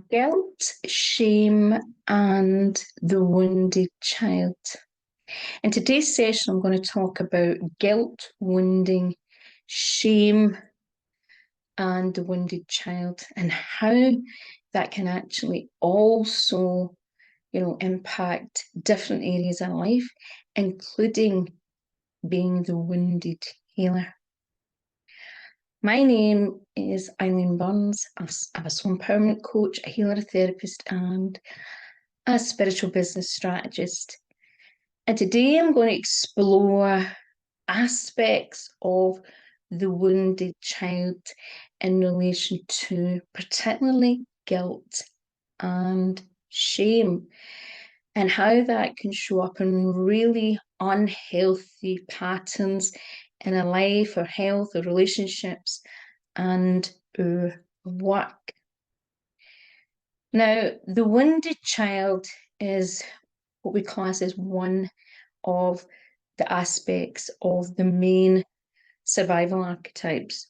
Guilt, shame, and the wounded child. In today's session, I'm going to talk about guilt, wounding, shame, and the wounded child, and how that can actually also, impact different areas in life, including being the wounded healer. My name is Eileen Burns. I'm a soul empowerment coach, a healer, a therapist, and a spiritual business strategist. And today I'm going to explore aspects of the wounded child in relation to particularly guilt and shame, and how that can show up in really unhealthy patterns in our life, our health, our relationships, and our work. Now, the wounded child is what we class as one of the aspects of the main survival archetypes.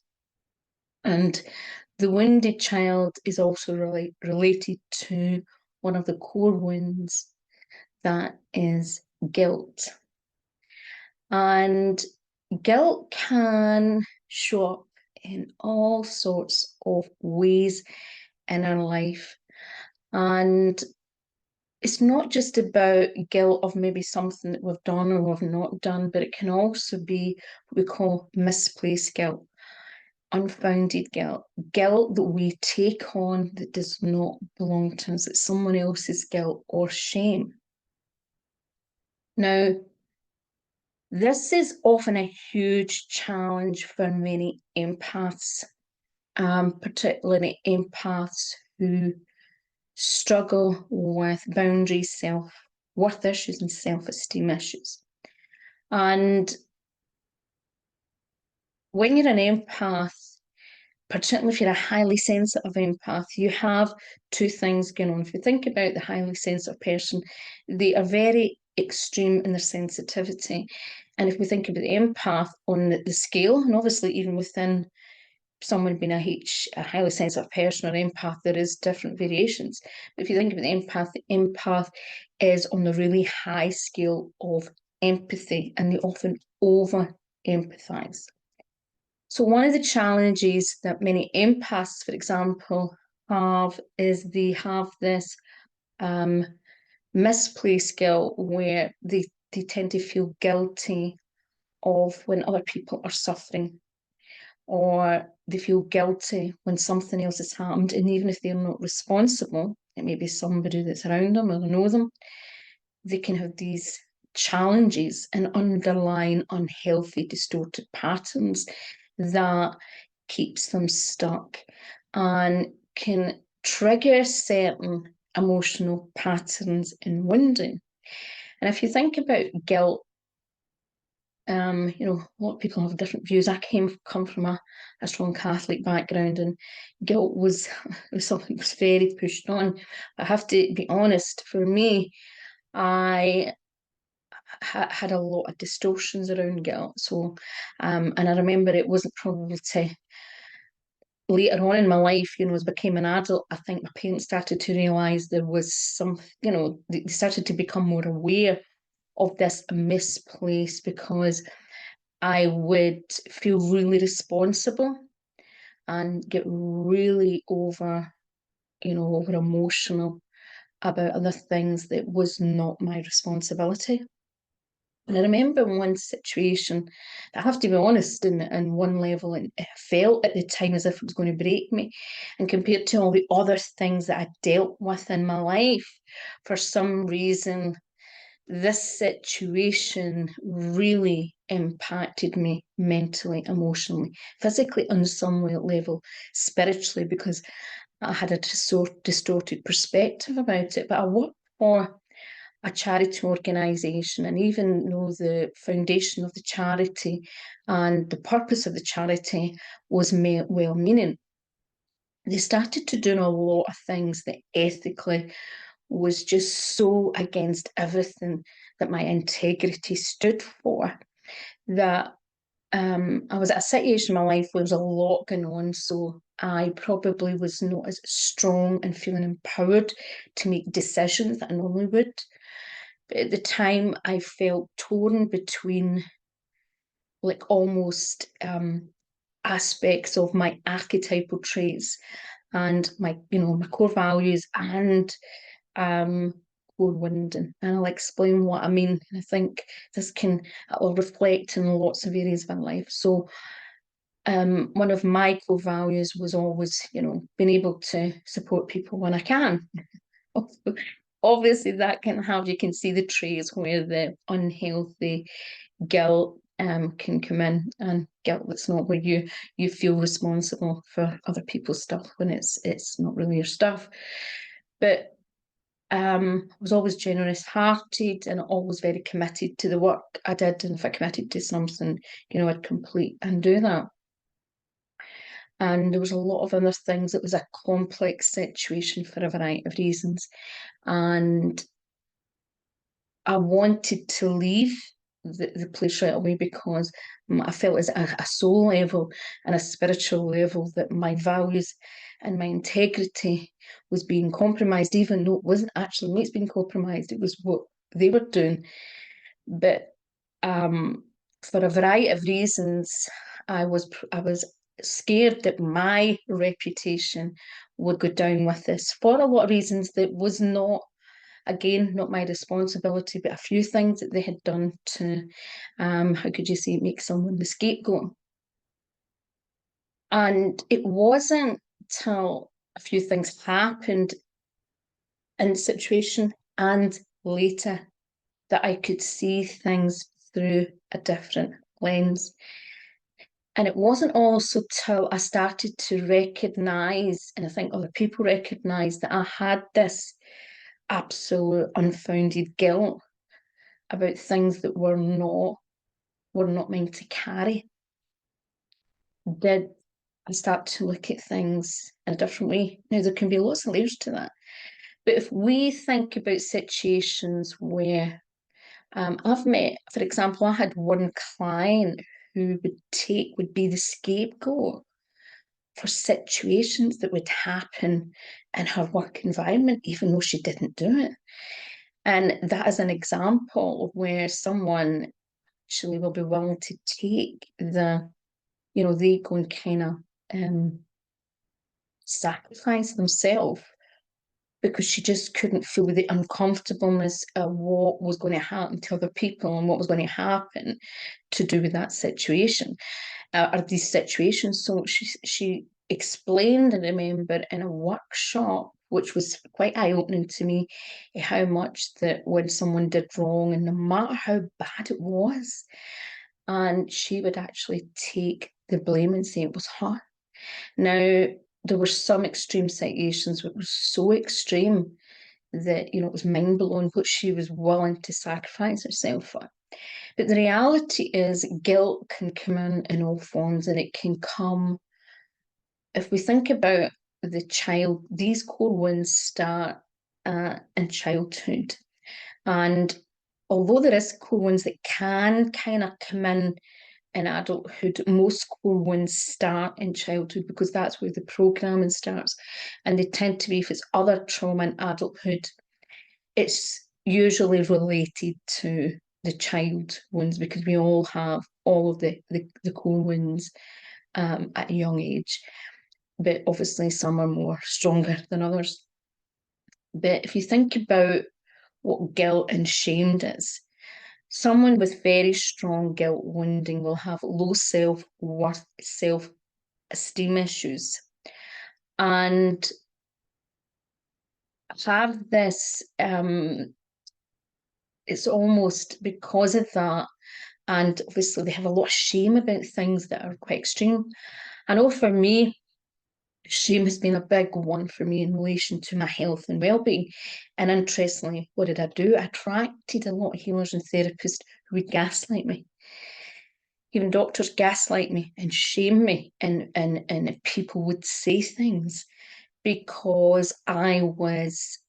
And the wounded child is also related to one of the core wounds, that is guilt. And guilt can show up in all sorts of ways in our life. And it's not just about guilt of maybe something that we've done or we've not done, but it can also be what we call misplaced guilt, unfounded guilt, guilt that we take on that does not belong to us, it's someone else's guilt or shame. Now, this is often a huge challenge for many empaths, particularly empaths who struggle with boundaries, self-worth issues, and self-esteem issues. And when you're an empath, particularly if you're a highly sensitive empath, you have two things going on. If you think about the highly sensitive person, they are very extreme in their sensitivity. And if we think about the empath on the scale, and obviously even within someone being a highly sensitive person or empath, there is different variations. But if you think about the empath is on the really high scale of empathy, and they often over-empathize. So one of the challenges that many empaths, for example, have is they have this misplaced guilt where they tend to feel guilty of when other people are suffering, or they feel guilty when something else has happened, and even if they're not responsible, it may be somebody that's around them or they know them, they can have these challenges and underlying unhealthy, distorted patterns that keeps them stuck and can trigger certain emotional patterns in wounding. And if you think about guilt, a lot of people have different views. I come from a strong Catholic background, and guilt was something that was very pushed on. I have to be honest, for me, I had a lot of distortions around guilt. So, and I remember it wasn't probably to later on in my life, as I became an adult, I think my parents started to realise there was some, they started to become more aware of this misplace, because I would feel really responsible and get really over emotional about other things that was not my responsibility. And I remember one situation that, I have to be honest, in one level, and it felt at the time as if it was going to break me. And compared to all the other things that I dealt with in my life, for some reason, this situation really impacted me mentally, emotionally, physically on some level, spiritually, because I had a distorted perspective about it. But I worked for a charity organisation, and even though the foundation of the charity and the purpose of the charity was well-meaning, they started to do a lot of things that ethically was just so against everything that my integrity stood for, that I was at a situation in my life where there was a lot going on. So I probably was not as strong and feeling empowered to make decisions that I normally would. But at the time, I felt torn between like almost aspects of my archetypal traits and my, my core values and core wounding. And I'll explain what I mean. And I think this will reflect in lots of areas of my life. So one of my core values was always, being able to support people when I can. Obviously, that can have, you can see the traits where the unhealthy guilt can come in, and guilt that's not where you feel responsible for other people's stuff when it's not really your stuff. But I was always generous-hearted and always very committed to the work I did. And if I committed to something, I'd complete and do that. And there was a lot of other things. It was a complex situation for a variety of reasons. And I wanted to leave the place right away because I felt as a soul level and a spiritual level that my values and my integrity was being compromised, even though it wasn't actually me being compromised, it was what they were doing. But for a variety of reasons, I was scared that my reputation would go down with this for a lot of reasons that was not, again, not my responsibility, but a few things that they had done to, how could you say, make someone the scapegoat. And it wasn't till a few things happened in the situation and later that I could see things through a different lens. And it wasn't also till I started to recognise, and I think other people recognised, that I had this absolute unfounded guilt about things that were not meant to carry. Did I start to look at things in a different way? Now, there can be lots of layers to that. But if we think about situations where I've met, for example, I had one client who would be the scapegoat for situations that would happen in her work environment, even though she didn't do it. And that is an example of where someone actually will be willing to take they go and kind of sacrifice themselves because she just couldn't feel the uncomfortableness of what was going to happen to other people and what was going to happen to do with that situation or these situations. So she explained, and remember, in a workshop, which was quite eye-opening to me, how much that when someone did wrong, and no matter how bad it was, and she would actually take the blame and say it was her. Now, there were some extreme situations which were so extreme that, it was mind-blowing what she was willing to sacrifice herself for. But the reality is guilt can come in all forms, and it can come, if we think about the child, these core wounds start in childhood. And although there is core wounds that can kind of come in adulthood, most core wounds start in childhood because that's where the programming starts. And they tend to be, if it's other trauma in adulthood, it's usually related to the child wounds because we all have all of the core wounds at a young age. But obviously some are more stronger than others. But if you think about what guilt and shame is, someone with very strong guilt wounding will have low self-worth, self-esteem issues, and have this, it's almost because of that, and obviously they have a lot of shame about things that are quite extreme. I know for me, shame has been a big one for me in relation to my health and well-being. And interestingly, what did I do? I attracted a lot of healers and therapists who would gaslight me. Even doctors gaslight me and shame me, and people would say things because I was,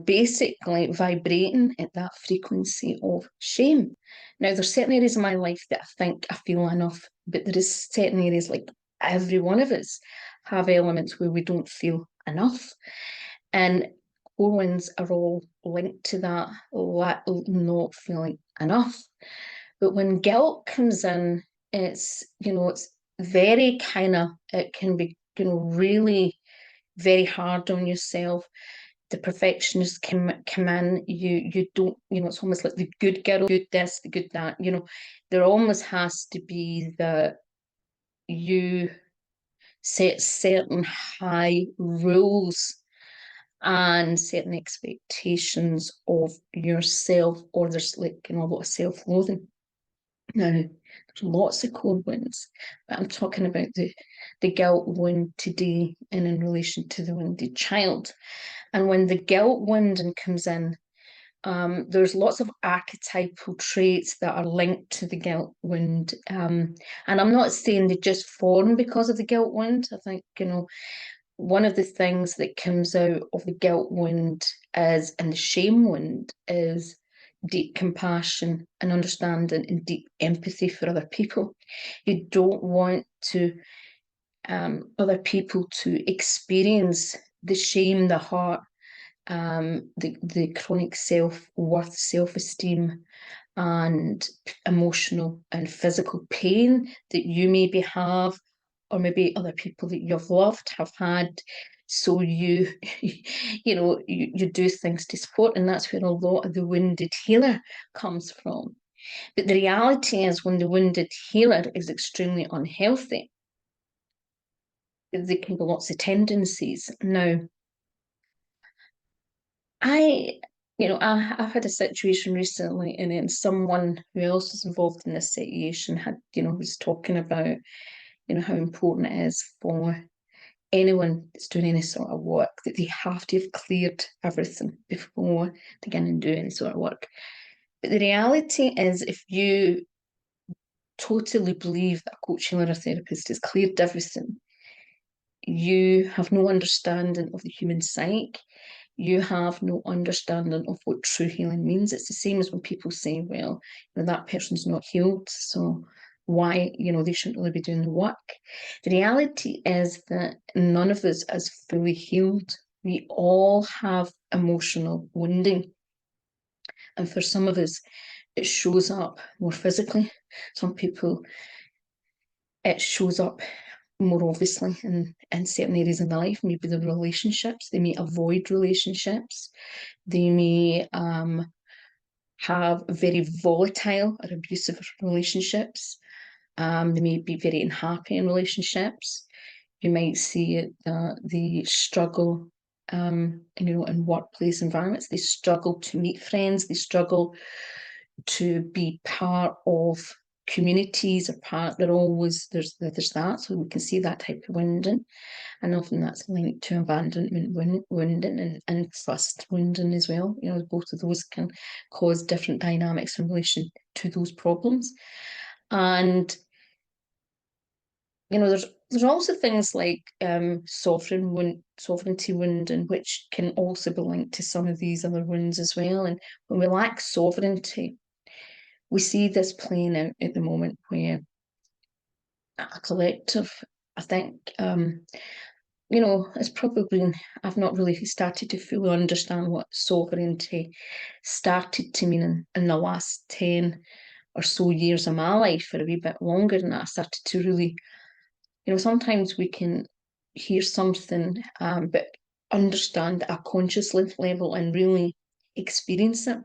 basically vibrating at that frequency of shame. Now, there's certain areas of my life that I think I feel enough, but there is certain areas like every one of us have elements where we don't feel enough. And core wounds are all linked to that, not feeling enough. But when guilt comes in, it's, it's very it can be, really very hard on yourself. The perfectionists come in, you don't, it's almost like the good girl, good this, the good that, there almost has to be that you set certain high rules and certain expectations of yourself, or there's a lot of self-loathing. Now, there's lots of core wounds, but I'm talking about the guilt wound today and in relation to the wounded child. And when the guilt wounding comes in, there's lots of archetypal traits that are linked to the guilt wound. And I'm not saying they just form because of the guilt wound. I think, one of the things that comes out of the guilt wound is, and the shame wound, is deep compassion and understanding and deep empathy for other people. You don't want to other people to experience the shame, the heart, the chronic self-worth, self-esteem, and emotional and physical pain that you maybe have, or maybe other people that you've loved have had. So you do things to support, and that's where a lot of the wounded healer comes from. But the reality is, when the wounded healer is extremely unhealthy, there can be lots of tendencies. Now, I've had a situation recently, and then someone who else was involved in this situation was talking about, how important it is for anyone that's doing any sort of work that they have to have cleared everything before they begin and do any sort of work. But the reality is, if you totally believe that a coach, healer, or therapist has cleared everything, you have no understanding of the human psyche. You have no understanding of what true healing means. It's the same as when people say, well, that person's not healed, so why, they shouldn't really be doing the work. The reality is that none of us is fully healed. We all have emotional wounding. And for some of us, it shows up more physically. Some people, it shows up more obviously in certain areas of their life. Maybe the relationships, they may avoid relationships. They may have very volatile or abusive relationships. They may be very unhappy in relationships. You might see it that they struggle, in workplace environments. They struggle to meet friends. They struggle to be part of communities, or they're always, there's that. So we can see that type of wounding. And often that's linked to abandonment wounding and trust wounding as well. Both of those can cause different dynamics in relation to those problems. And there's also things like sovereignty wounding, which can also be linked to some of these other wounds as well. And when we lack sovereignty, we see this playing out at the moment, where a collective, I think, it's probably, I've not really started to fully understand what sovereignty started to mean in the last 10 or so years of my life, for a wee bit longer than that. I started to really, sometimes we can hear something, but understand at a conscious level and really experience it.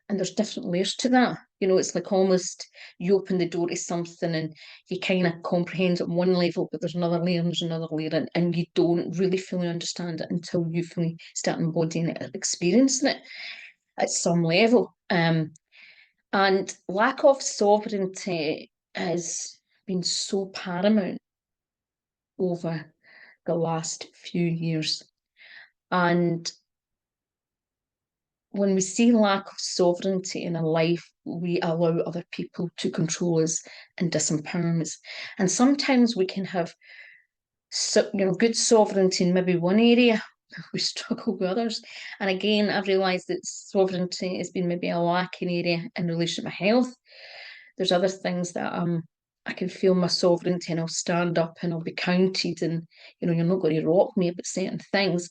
And there's different layers to that. It's like almost you open the door to something and you kind of comprehend it on one level, but there's another layer and there's another layer, and you don't really fully understand it until you fully start embodying it and experiencing it at some level. And lack of sovereignty has been so paramount over the last few years. And when we see lack of sovereignty in a life, we allow other people to control us and disempower us. And sometimes we can have, good sovereignty in maybe one area, we struggle with others. And again, I've realised that sovereignty has been maybe a lacking area in relation to my health. There's other things that I can feel my sovereignty, and I'll stand up and I'll be counted, and you're not going to rock me about certain things.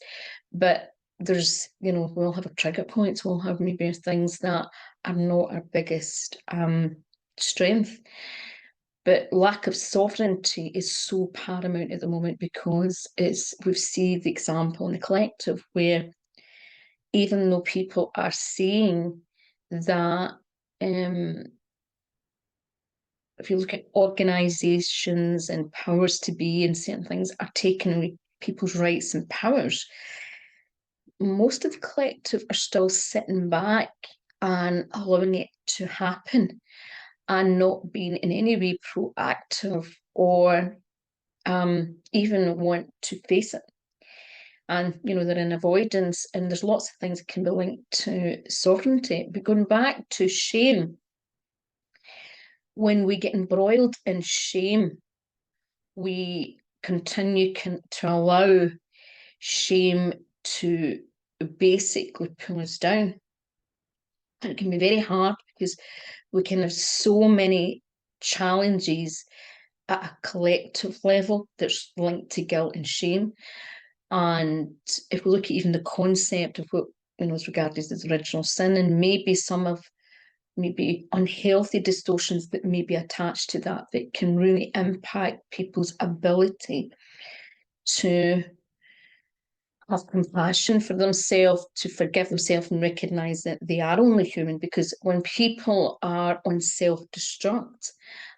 But there's, we'll have our trigger points, we'll have maybe things that are not our biggest strength. But lack of sovereignty is so paramount at the moment, because we've seen the example in the collective where, even though people are saying that, if you look at organisations and powers to be and certain things are taking away people's rights and powers, most of the collective are still sitting back and allowing it to happen, and not being in any way proactive or even want to face it. And, they're in avoidance, and there's lots of things that can be linked to sovereignty. But going back to shame, when we get embroiled in shame, we continue to allow shame to basically pull us down. And it can be very hard, because we can have so many challenges at a collective level that's linked to guilt and shame. And if we look at even the concept of what is regarded as original sin, and maybe some of unhealthy distortions that may be attached to that can really impact people's ability to have compassion for themselves, to forgive themselves, and recognise that they are only human. Because when people are on self-destruct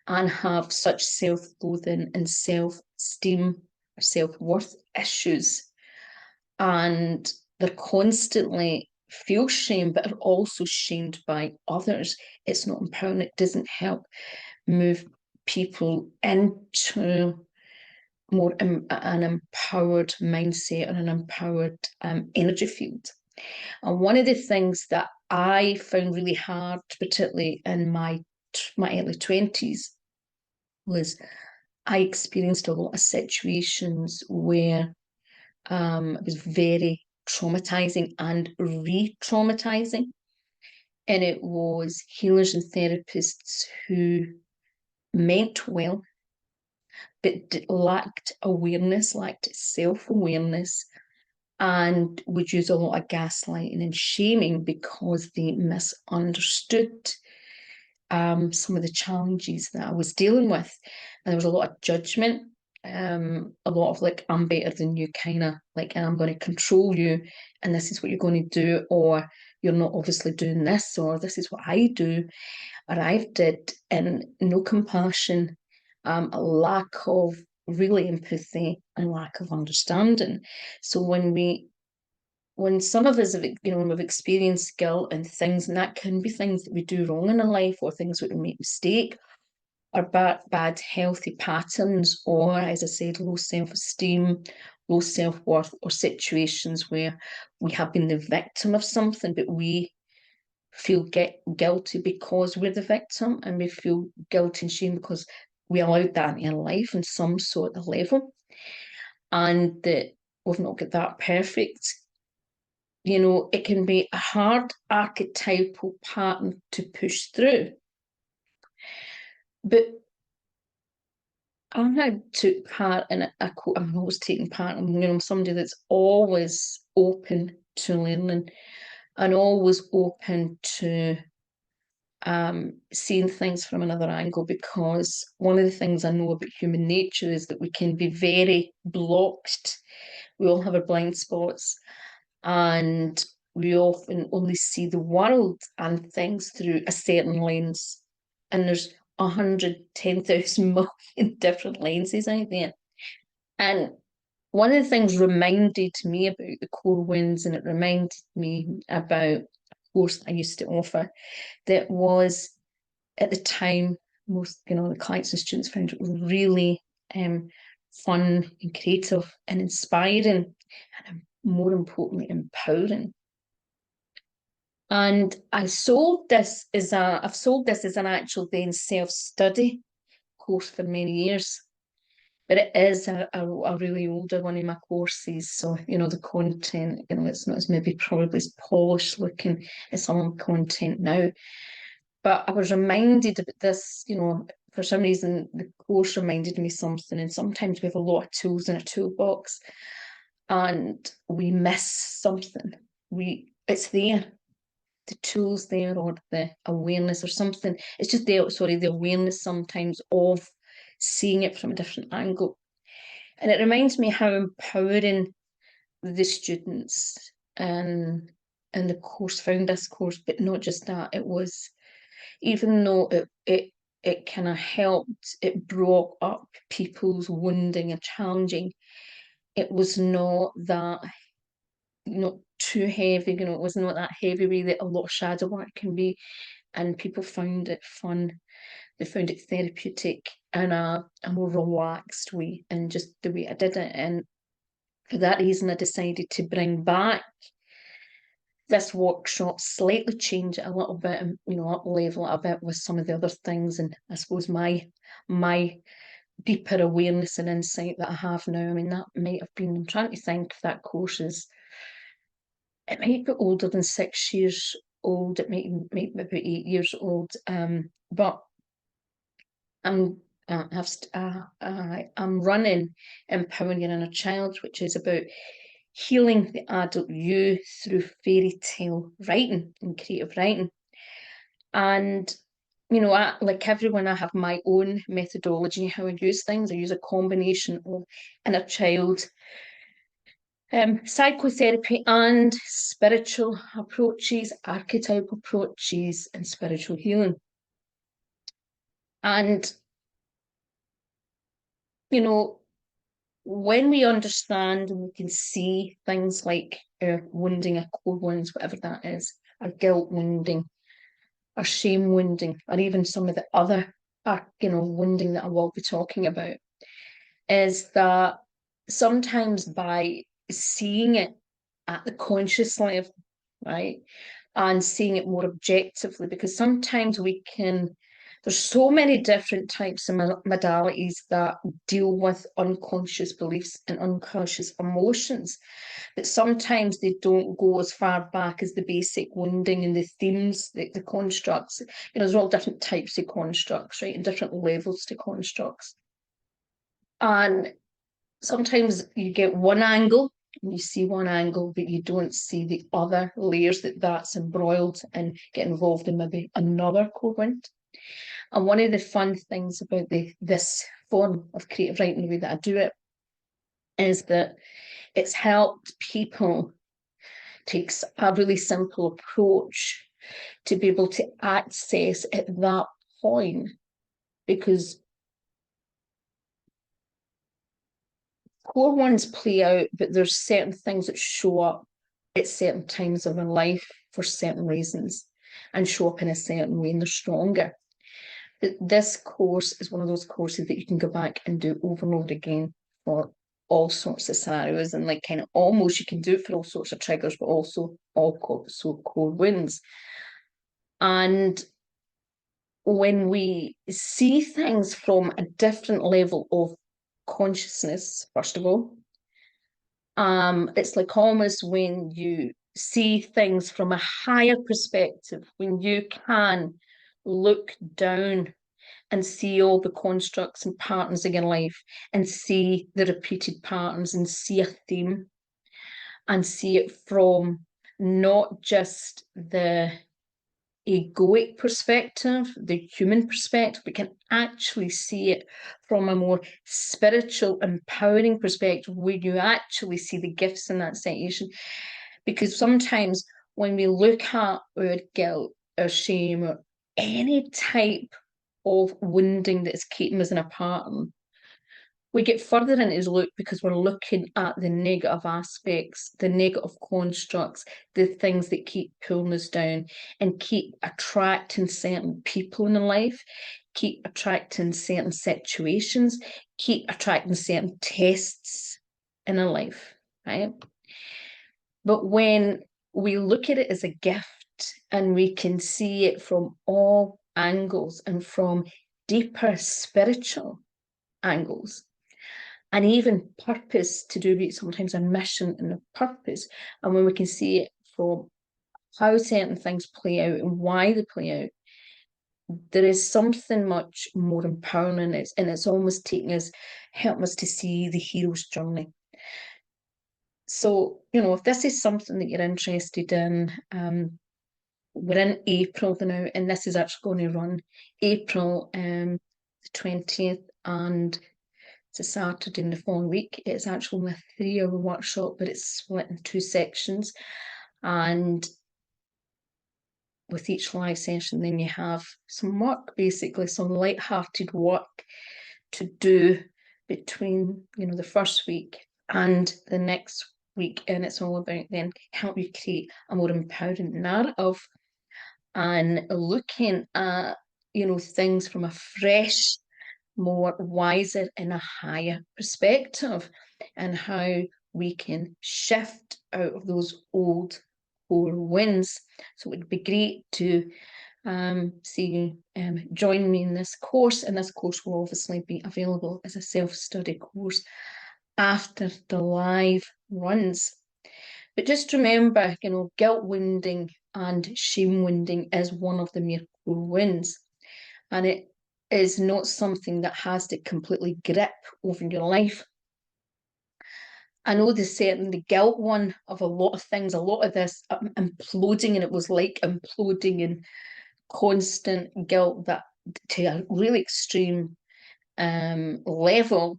and have such self-loathing and self-esteem or self-worth issues, and they're constantly feel shame but are also shamed by others, it's not empowering. It doesn't help move people into more an empowered mindset and an empowered energy field. And one of the things that I found really hard, particularly in my early 20s, was I experienced a lot of situations where it was very traumatizing and re-traumatizing. And it was healers and therapists who meant well, but lacked awareness, lacked self-awareness, and would use a lot of gaslighting and shaming because they misunderstood some of the challenges that I was dealing with. And there was a lot of judgment, a lot of like, I'm better than you, kind of like, and I'm going to control you, and this is what you're going to do, or you're not obviously doing this, or this is what I do or I did, and no compassion, a lack of really empathy, and lack of understanding. So when some of us have, we've experienced guilt and things, and that can be things that we do wrong in our life, or things that we make mistake, or bad healthy patterns, or, as I said, low self-esteem, low self-worth, or situations where we have been the victim of something, but we feel guilty because we're the victim, and we feel guilt and shame because we allowed that in our life in some sort of level, and that we've not got that perfect. It can be a hard archetypal pattern to push through. But I took part in I'm always taking part in, I'm somebody that's always open to learning, and always open to seeing things from another angle, because one of the things I know about human nature is that we can be very blocked. We all have our blind spots, and we often only see the world and things through a certain lens, and there's 110,000 million different lenses out there. And one of the things reminded me about the core winds, and it reminded me about a course I used to offer that was, at the time, most the clients and students found it really fun and creative and inspiring, and more importantly, empowering. And I've sold this as an actual then self-study course for many years, but it is a really older one of my courses. So, the content, it's not as maybe probably as polished looking as some content now. But I was reminded about this, for some reason, the course reminded me of something, and sometimes we have a lot of tools in a toolbox and we miss something. It's there, the tools there, or the awareness or something. It's just the awareness sometimes of seeing it from a different angle. And it reminds me how empowering the students and the course found this course, but not just that. It was, even though it kind of helped, it brought up people's wounding and challenging. It was not that, not too heavy, it was not that heavy way that a lot of shadow work can be. And people found it fun. They found it therapeutic in a more relaxed way, and just the way I did it. And for that reason, I decided to bring back this workshop, slightly change it a little bit, and up level it a bit with some of the other things. And I suppose my deeper awareness and insight that I have now. I mean, that might have been, I'm trying to think if that course is, it might be older than 6 years old. It might be about 8 years old. But I'm running Empowering Your Inner Child, which is about healing the adult you through fairy tale writing and creative writing. And like everyone, I have my own methodology how I use things. I use a combination of inner child, psychotherapy, and spiritual approaches, archetypal approaches, and spiritual healing. And when we understand and we can see things like our wounding, our core wounds, whatever that is, our guilt wounding, our shame wounding, or even some of the other wounding that I will be talking about, is that sometimes by seeing it at the conscious level, right, and seeing it more objectively, because sometimes there's so many different types of modalities that deal with unconscious beliefs and unconscious emotions, but sometimes they don't go as far back as the basic wounding and the themes, the constructs. There's all different types of constructs, right, and different levels to constructs. And sometimes you get one angle, and you see one angle, but you don't see the other layers that's embroiled and get involved in maybe another core wound. And one of the fun things about this form of creative writing, the way that I do it, is that it's helped people take a really simple approach to be able to access at that point, because core ones play out, but there's certain things that show up at certain times of our life for certain reasons and show up in a certain way, and they're stronger. But this course is one of those courses that you can go back and do over and over again for all sorts of scenarios, and like kind of almost you can do it for all sorts of triggers, but also core wounds. And when we see things from a different level of consciousness, first of all, it's like almost when you see things from a higher perspective, when you can look down and see all the constructs and patterns in your life, and see the repeated patterns, and see a theme, and see it from not just the egoic perspective, the human perspective, we can actually see it from a more spiritual, empowering perspective, where you actually see the gifts in that situation. Because sometimes when we look at our guilt, our shame, or any type of wounding that is keeping us in a pattern, we get further into his look because we're looking at the negative aspects, the negative constructs, the things that keep pulling us down and keep attracting certain people in life, keep attracting certain situations, keep attracting certain tests in our life, right? But when we look at it as a gift and we can see it from all angles and from deeper spiritual angles, and even purpose to do with sometimes a mission and a purpose, and when we can see it from how certain things play out and why they play out, there is something much more empowering, and it's almost taking us, helping us to see the hero's journey. So, you know, if this is something that you're interested in, we're in April now, and this is actually going to run April the 20th, and it's a Saturday in the following week. It's actually a 3-hour workshop, but it's split in 2 sections. And with each live session, then you have some work, basically some light-hearted work to do between, you know, the first week and the next week. And it's all about then help you create a more empowering narrative and looking at, you know, things from a fresh, more wiser and a higher perspective, and how we can shift out of those old core wins. So it would be great to see you join me in this course, and this course will obviously be available as a self-study course after the live runs. But just remember, you know, guilt wounding and shame wounding is one of the mere core wins, and it is not something that has to completely grip over your life. I know the guilt one of a lot of things, a lot of this imploding, and it was like imploding in constant guilt, that to a really extreme level.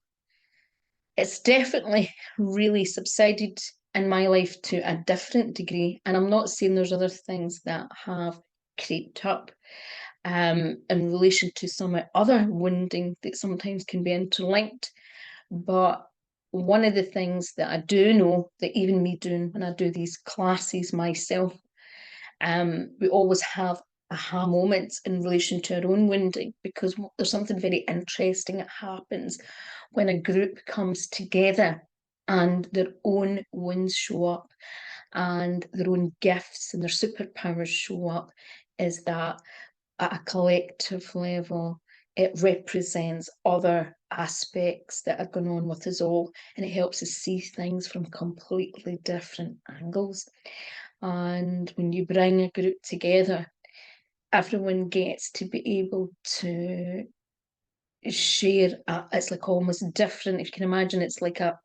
It's definitely really subsided in my life to a different degree, and I'm not saying there's other things that have creeped up in relation to some other wounding that sometimes can be interlinked. But one of the things that I do know, that even me doing when I do these classes myself, we always have aha moments in relation to our own wounding, because there's something very interesting that happens when a group comes together and their own wounds show up and their own gifts and their superpowers show up, is that at a collective level, it represents other aspects that are going on with us all, and it helps us see things from completely different angles. And when you bring a group together, everyone gets to be able to share. It's like almost different. If you can imagine, it's like a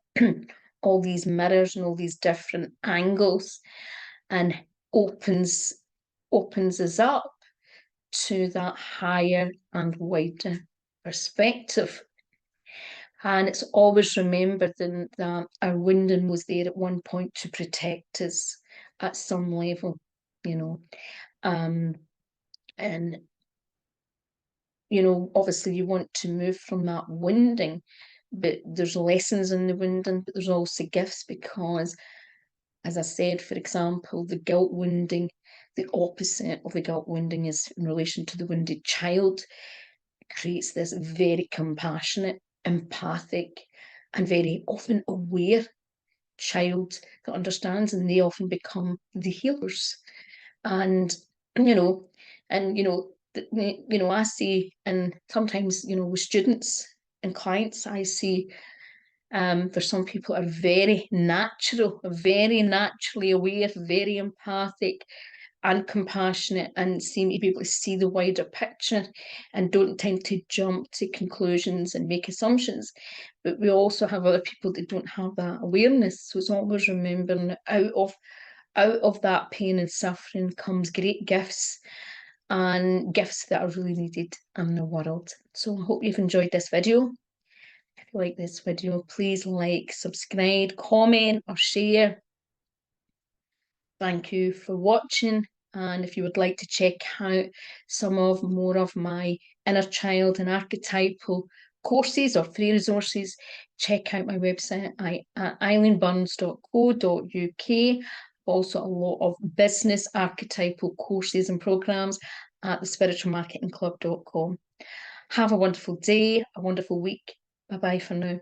all these mirrors and all these different angles, and opens us up to that higher and wider perspective. And it's always remembering that our wounding was there at one point to protect us at some level, you know. And, you know, obviously you want to move from that wounding, but there's lessons in the wounding, but there's also gifts, because, as I said, for example, the guilt wounding, the opposite of the guilt wounding is in relation to the wounded child, creates this very compassionate, empathic, and very often aware child that understands, and they often become the healers. And you know, I see, and sometimes, you know, with students and clients, I see for some people are very natural, very naturally aware, very empathic and compassionate, and seem to be able to see the wider picture and don't tend to jump to conclusions and make assumptions. But we also have other people that don't have that awareness. So it's always remembering that out of that pain and suffering comes great gifts, and gifts that are really needed in the world. So I hope you've enjoyed this video. If you like this video, please like, subscribe, comment, or share. Thank you for watching. And if you would like to check out more of my inner child and archetypal courses or free resources, check out my website at eileenburns.co.uk. Also a lot of business archetypal courses and programs at thespiritualmarketingclub.com. Have a wonderful day, a wonderful week. Bye-bye for now.